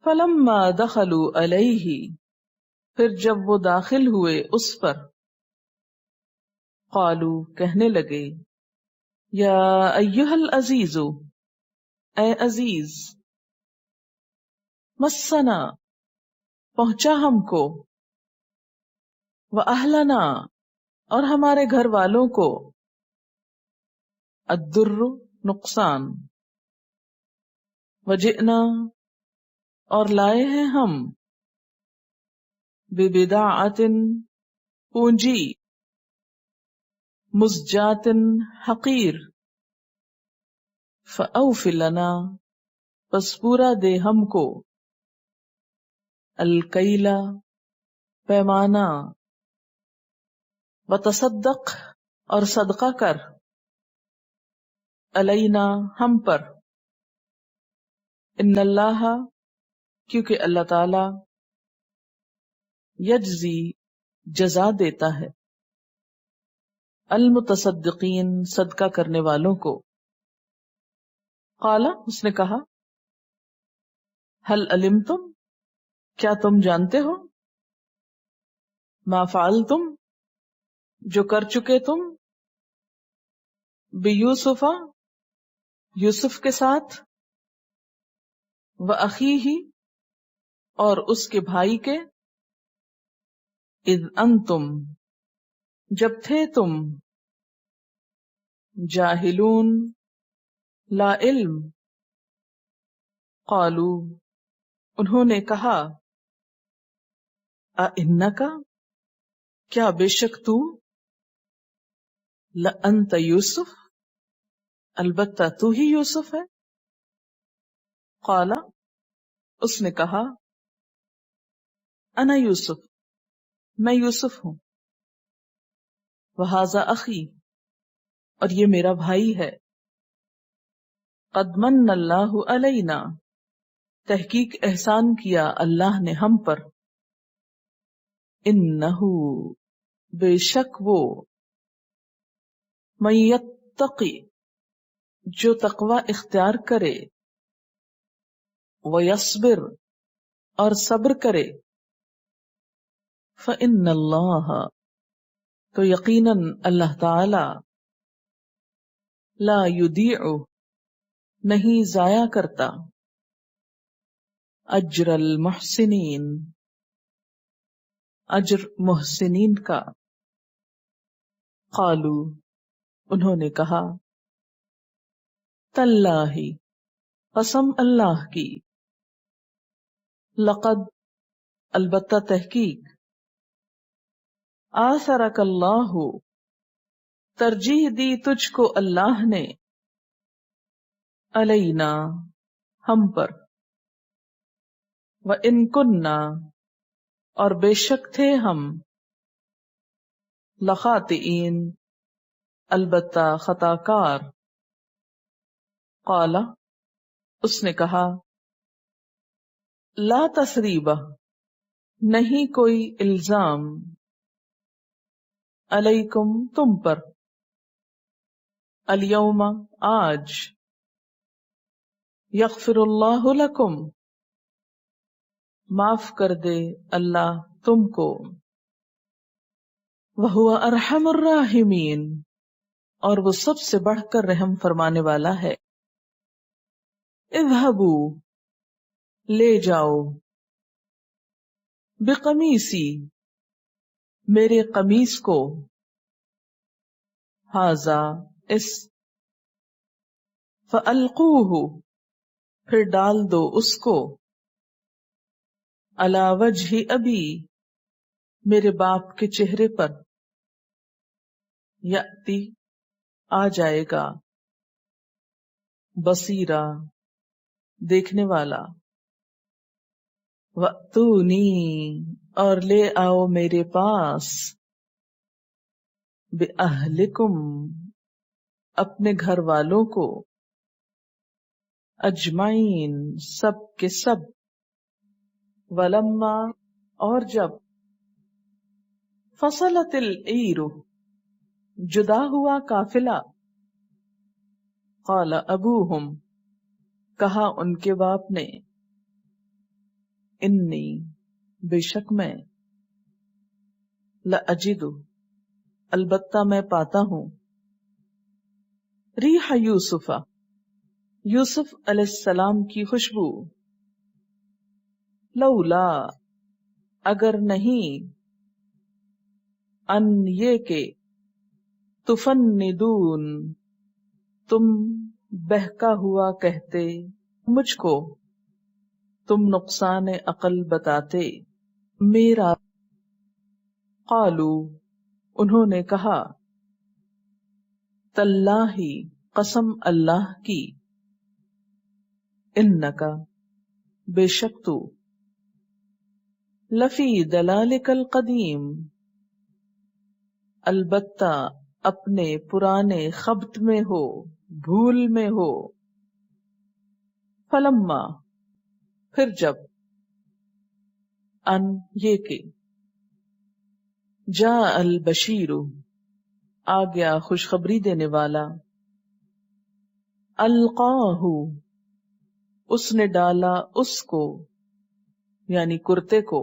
فلما دخلوا علیہ، پھر جب وہ داخل ہوئے اس پر، قالو کہنے لگے، یا ایہا العزیز، اے عزیز، مسنا پہنچا ہم کو، واہلنا اور ہمارے گھر والوں کو، الدر نقصان، وجئنا اور لائے ہیں ہم، ببضاعۃ پونجی، مزجاۃ حقیر، فأوف لنا پس پورا دے ہم کو، الکیلا پیمانہ، وتصدق اور صدقہ کر، علینا ہم پر، ان اللہ کیونکہ اللہ تعالی، یجزی جزا دیتا ہے، المتصدقین صدقہ کرنے والوں کو۔ قال اس نے کہا، هل علمتم کیا تم جانتے ہو، ما فعلتم جو کر چکے تم، بیوسف یوسف کے ساتھ، واخیہ اور اس کے بھائی کے، اذ انتم جب تھے تم، جاہلون لا علم، قالو انہوں نے کہا، اِنَّکَ کیا بے شک تو، لَأَنْتَ یوسف البتہ تو ہی یوسف ہے، قال اس نے کہا، انا یوسف میں یوسف ہوں، وہذا اخی اور یہ میرا بھائی ہے، قد من اللہ علینا تحقیق احسان کیا اللہ نے ہم پر، انہو بے شک وہ، من یتقی جو تقوی اختیار کرے، ویصبر اور صبر کرے، فإن اللہ تو یقیناً اللہ تعالی، لا یضیع نہیں ضائع کرتا، اجر المحسنین اجر محسنین کا۔ قالو انہوں نے کہا، تاللہ قسم اللہ کی، لقد البتہ تحقیق، آثرک اللہ ترجیح دی تجھ کو اللہ نے، علینا ہم پر، وَإِن كُنَّا اور بے شک تھے ہم، لخاطئین البتہ خطا کار۔ قال اس نے کہا، لا تثریب نہیں کوئی الزام، علیکم تم پر، الیوم آج، یغفر اللہ لکم معاف کر دے اللہ تم کو، وہو ارحم الراحمین اور وہ سب سے بڑھ کر رحم فرمانے والا ہے۔ اذهبوا لے جاؤ، بقمیصی میرے قمیص کو، ھذا اس، فالقوہ پھر ڈال دو اس کو، علی وجہ ابی میرے باپ کے چہرے پر، یأتی آ جائے گا، بصیرا دیکھنے والا، وَأْتُونِی اور لے آؤ میرے پاس، بِأَہْلِکُمْ اپنے گھر والوں کو، اجمعین سب کے سب، وَلَمَّا اور جب، فصلت العیر جدا ہوا قافلہ، قال ابوہم کہا ان کے باپ نے، انی بے شک میں، لأجد البتہ میں پاتا ہوں، ریح یوسف یوسف علیہ السلام کی خوشبو، لولا اگر نہیں، ان یہ کہ تفندون تم بہکا ہوا کہتے، مجھ کو تم نقصان عقل بتاتے میرا، قالو انہوں نے کہا، تاللہ قسم اللہ کی، انکا بے شک تو، لفی دلالک القدیم البتہ اپنے پرانے خبط میں ہو، بھول میں ہو، فلما پھر جب، ان یہ کہ، جاء البشیر آ گیا خوشخبری دینے والا، القاہ اس نے ڈالا اس کو یعنی کرتے کو،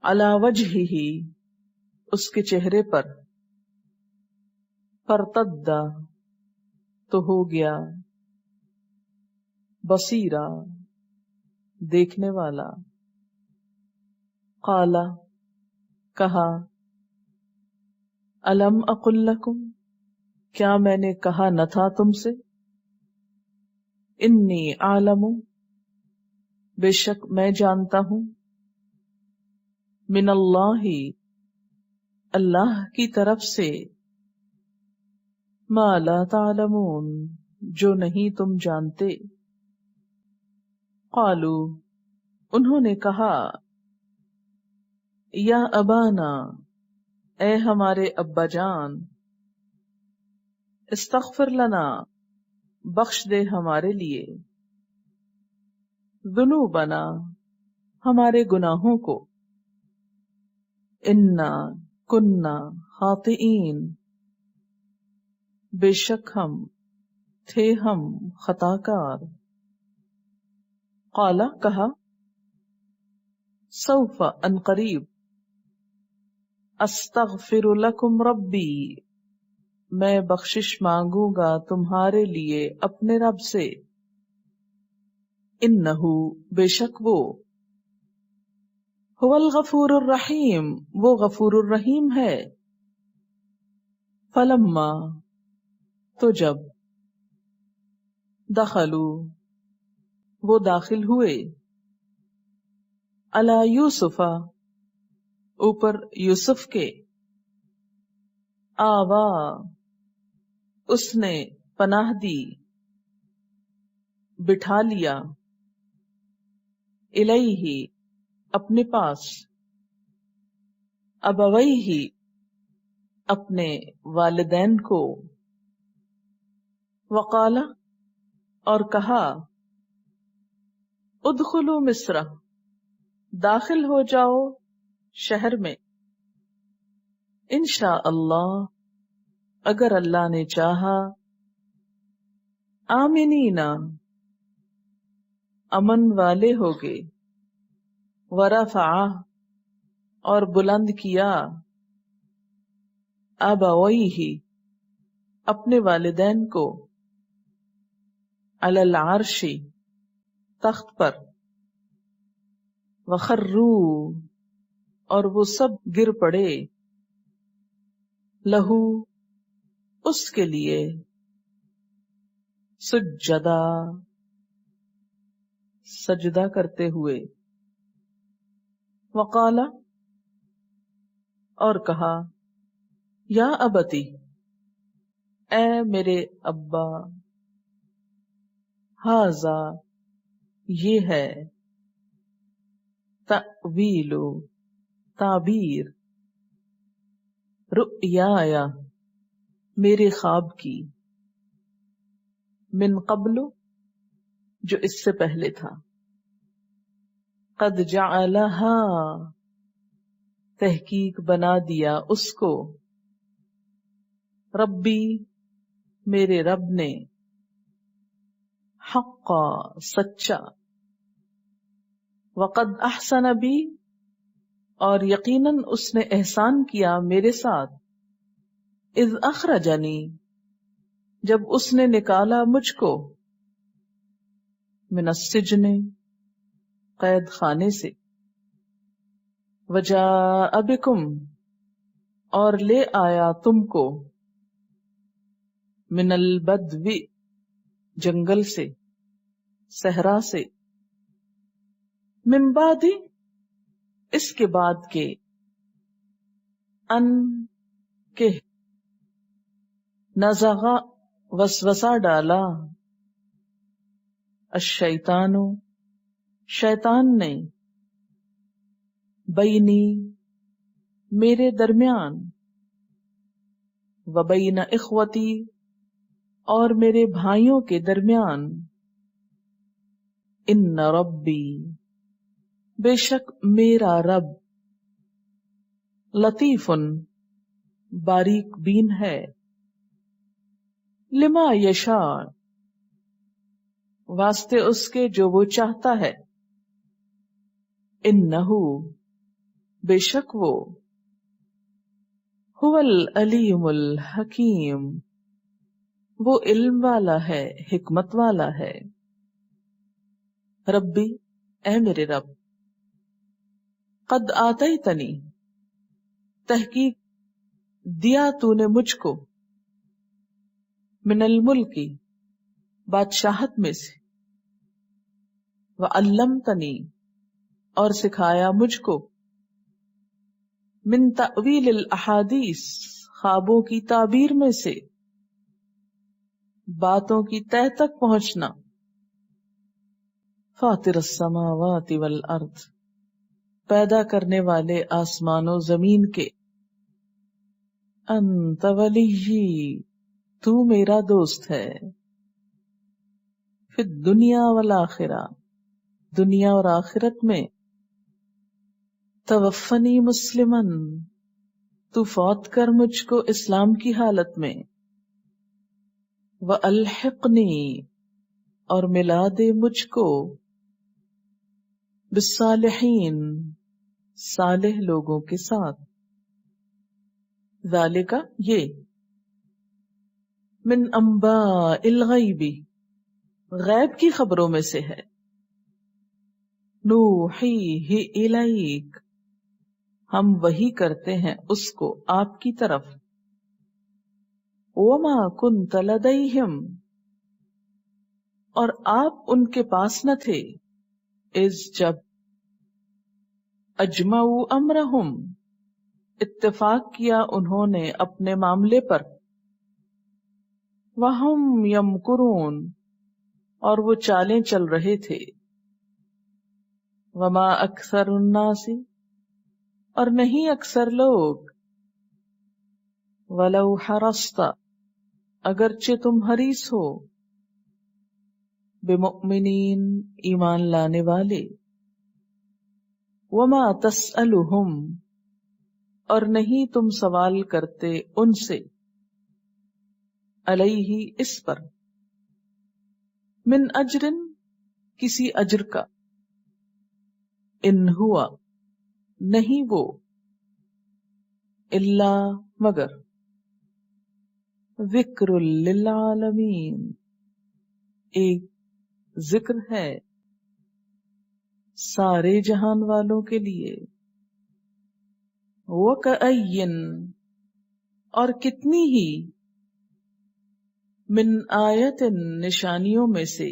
علی وجہہ اس کے چہرے پر، فرتدا تو ہو گیا، بصیرا دیکھنے والا، قالا کہا، الم اقل لکم کیا میں نے کہا نہ تھا تم سے، انی اعلم بے شک میں جانتا ہوں، من اللہ اللہ کی طرف سے، ما لا تعلمون جو نہیں تم جانتے، قالو انہوں نے کہا، یا ابانا اے ہمارے ابا جان، استغفر لنا بخش دے ہمارے لیے، ذنوبنا ہمارے گناہوں کو، انا کننا خاطئین بے شک تھے ہم خطا کار، قالا کہا، سوف ان قریب، استغفر لکم ربی میں بخشش مانگوں گا تمہارے لیے اپنے رب سے، انہو بے شک وہ، هو الغفور الرحیم وہ غفور الرحیم ہے، فلما تو جب، دخلوا وہ داخل ہوئے، علی یوسف اوپر یوسف کے، آوا اس نے پناہ دی، بٹھا لیا، الیہ اپنے پاس، ابویہ اپنے والدین کو، وقال اور کہا، ادخلوا مصر داخل ہو جاؤ شہر میں، انشاء اللہ اگر اللہ نے چاہا، آمنین امن والے ہوگے، ورفع اور بلند کیا، ابویہ اپنے والدین کو، علی العرش تخت پر، وخروا اور وہ سب گر پڑے، لہو اس کے لیے، سجدہ سجدہ کرتے ہوئے، وقال اور کہا، یا ابتی اے میرے ابا، ھذا یہ ہے، تأویل تعبیر، رؤیایا میرے خواب کی، من قبل جو اس سے پہلے تھا، قد جعلہا تحقیق بنا دیا اس کو، ربی میرے رب نے، حقا سچا، وقد احسن بی، اور یقیناً اس نے احسان کیا میرے ساتھ، اذ اخرجنی، جب اس نے نکالا مجھ کو، من السجن، قید خانے سے، وجاء بکم، اور لے آیا تم کو، من البدو، جنگل سے، صحرا سے، من بعد، اس کے بعد کے، ان کے، نزغ، وسوسہ ڈالا، الشیطان، شیطان نے، بینی، میرے درمیان، وبین اخوتی، اور میرے بھائیوں کے درمیان، ان ربی، بے شک میرا رب، لطیف، باریک بین ہے، لما یشاء، واسطے اس کے جو وہ چاہتا ہے، انہو، بے شک وہ، هو العلیم الحکیم، وہ علم والا ہے، حکمت والا ہے، ربی، اے میرے رب، قد آتیتنی، تحقیق دیا تو نے مجھ کو، من الملکی، بادشاہت میں سے، وعلمتنی، اور سکھایا مجھ کو، من تأویل الاحادیث، خوابوں کی تعبیر میں سے، باتوں کی تہ تک پہنچنا، فاطر السماوات والارض، پیدا کرنے والے آسمان و زمین کے، انت ولی، تو میرا دوست ہے، فی الدنیا والآخرہ، دنیا اور آخرت میں، توفنی مسلمن، تو فوت کر مجھ کو اسلام کی حالت میں، وَأَلْحِقْنِي، اور ملا دے مجھ کو، بالصالحین، صالح لوگوں کے ساتھ، ذالک، یہ، من انباء الغیب، غیب کی خبروں میں سے ہے، نوحیہ الیک، ہم وحی کرتے ہیں اس کو آپ کی طرف، وما کنت لدیہم، اور آپ ان کے پاس نہ تھے، اذ، جب، اجمعوا امرہم، اتفاق کیا انہوں نے اپنے معاملے پر، وہم یمکرون، اور وہ چالیں چل رہے تھے، وما اکثر الناس، اور نہیں اکثر لوگ، ولو حرصت، اگرچہ تم حریص ہو، بمؤمنین، ایمان لانے والے، وما تسألہم، اور نہیں تم سوال کرتے ان سے، علیہ، اس پر، من اجر، کسی اجر کا، ان ہوا، نہیں وہ، الا، مگر، ذکر للعالمین، ایک ذکر ہے سارے جہان والوں کے لیے، وَكَأَيٍّ، اور کتنی ہی، من آیت، نشانیوں میں سے،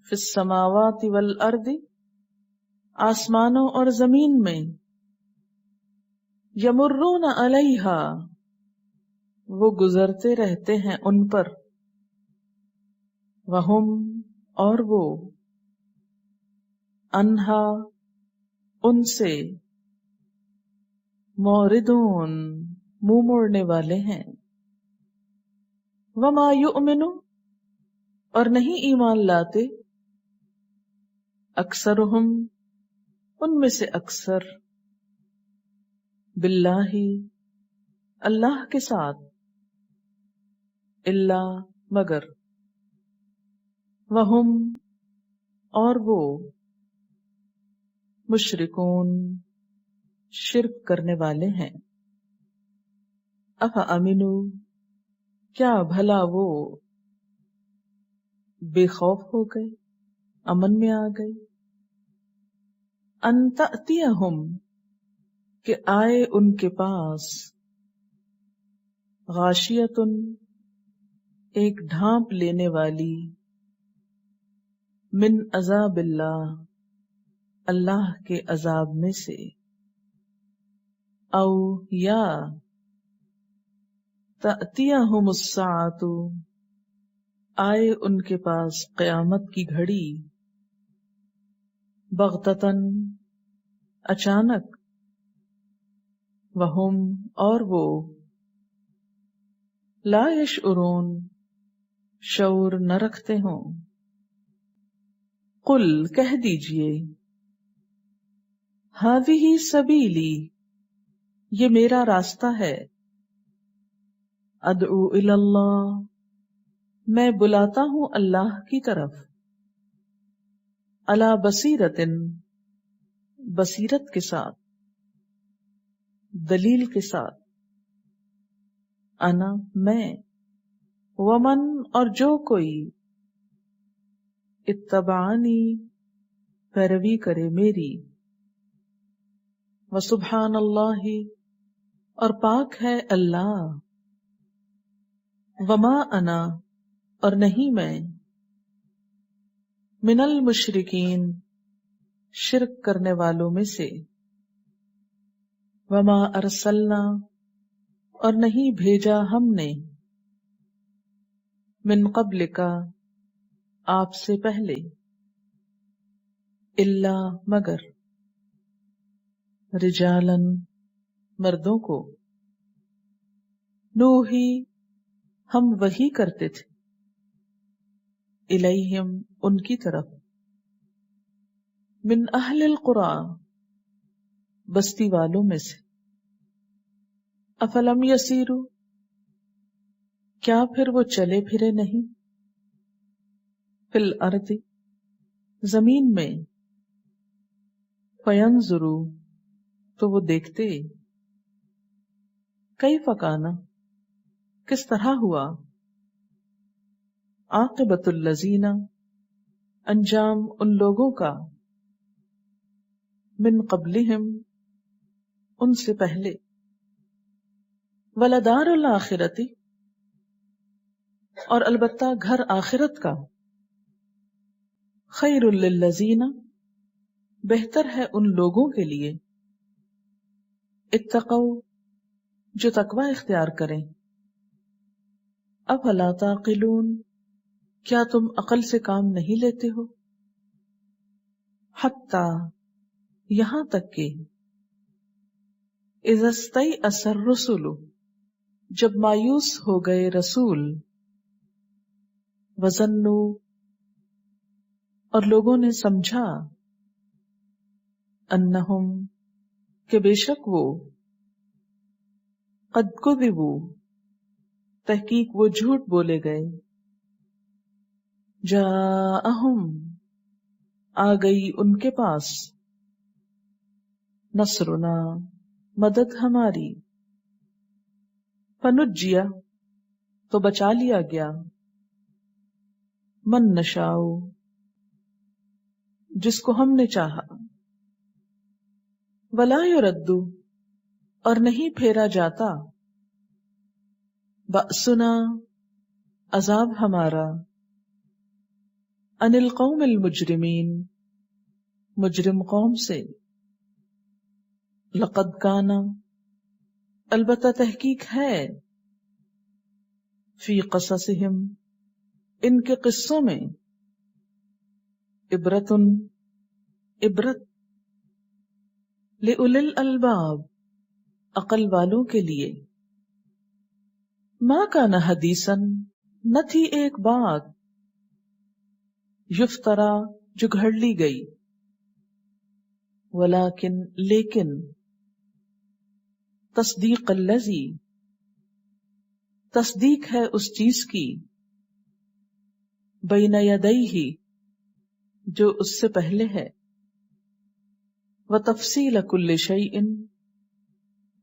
فی السماوات والارض، آسمانوں اور زمین میں، یمرون علیہا، وہ گزرتے رہتے ہیں ان پر، وہم، اور وہ، انہا، ان سے، موردون، منہ موڑنے والے ہیں، وما یؤمن، اور نہیں ایمان لاتے، اکثرہم، ان میں سے اکثر، باللہ، اللہ کے ساتھ، الا، مگر، وہم، اور وہ، مشرکون شرک کرنے والے ہیں. افامنو کیا بھلا وہ بے خوف ہو گئے، امن میں آ گئے. ان تأتیہم کہ آئے ان کے پاس، غاشیۃن ایک ڈھانپ لینے والی، من عذاب اللہ اللہ کے عذاب میں سے، او یا تأتیہم الساعۃ آئے ان کے پاس قیامت کی گھڑی، بغتتن اچانک، وہم اور وہ، لا یشعرون شعور نہ رکھتے ہوں. قل کہہ دیجئے، ہذہ سبیلی یہ میرا راستہ ہے، ادعو الی اللہ میں بلاتا ہوں اللہ کی طرف، علی بصیرۃ بصیرت کے ساتھ، دلیل کے ساتھ، انا میں، ومن اور جو کوئی، اتبعنی پیروی کرے میری، وسبحان اللہ اور پاک ہے اللہ، وما انا اور نہیں میں، من المشرکین شرک کرنے والوں میں سے، وما ارسلنا اور نہیں بھیجا ہم نے، من قبل کا آپ سے پہلے، الا مگر، رجالن مردوں کو، نوحی ہم وحی کرتے تھے، الیہم ان کی طرف، من اہل القری بستی والوں میں سے، افلم یسیروا کیا پھر وہ چلے پھرے نہیں، فی الارض زمین میں، فینظروا تو وہ دیکھتے، کیف کان کس طرح ہوا، عاقبۃ الذین انجام ان لوگوں کا، من قبلہم ان سے پہلے، ولدار الآخرۃ اور البتہ گھر آخرت کا، خیر للذین بہتر ہے ان لوگوں کے لیے، اتقوا جو تقوی اختیار کریں. افلا تعقلون کیا تم عقل سے کام نہیں لیتے ہو، حتی یہاں تک کہ، اذا استیأس الرسل جب مایوس ہو گئے رسول، وظنوا اور لوگوں نے سمجھا، انہم کہ بے شک وہ، قد کذبوا تحقیق وہ جھوٹ بولے گئے، جاءہم آ گئی ان کے پاس، نصرنا مدد ہماری، فنجیا تو بچا لیا گیا، من نشاء جس کو ہم نے چاہا، ولا یرد اور نہیں پھیرا جاتا، بأسنا عذاب ہمارا، عن القوم المجرمین مجرم قوم سے، لقد کان البتہ تحقیق ہے، فی قصصہم ان کے قصوں میں، عبرت لأولی الالباب عقل والوں کے لیے، ما کان حدیثا نہ تھی ایک بات، یفترا جو گھڑ لی گئی، ولیکن لیکن، تصدیق الذی تصدیق ہے اس چیز کی، بین یدیہ جو اس سے پہلے ہے، وتفصیل کل شیء،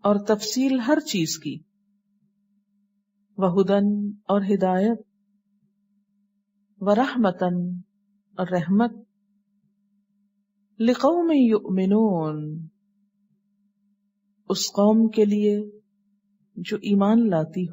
اور تفصیل ہر چیز کی، وہدن، اور ہدایت، ورحمتن، اور رحمت، لقوم یؤمنون، اس قوم کے لیے جو ایمان لاتی ہو۔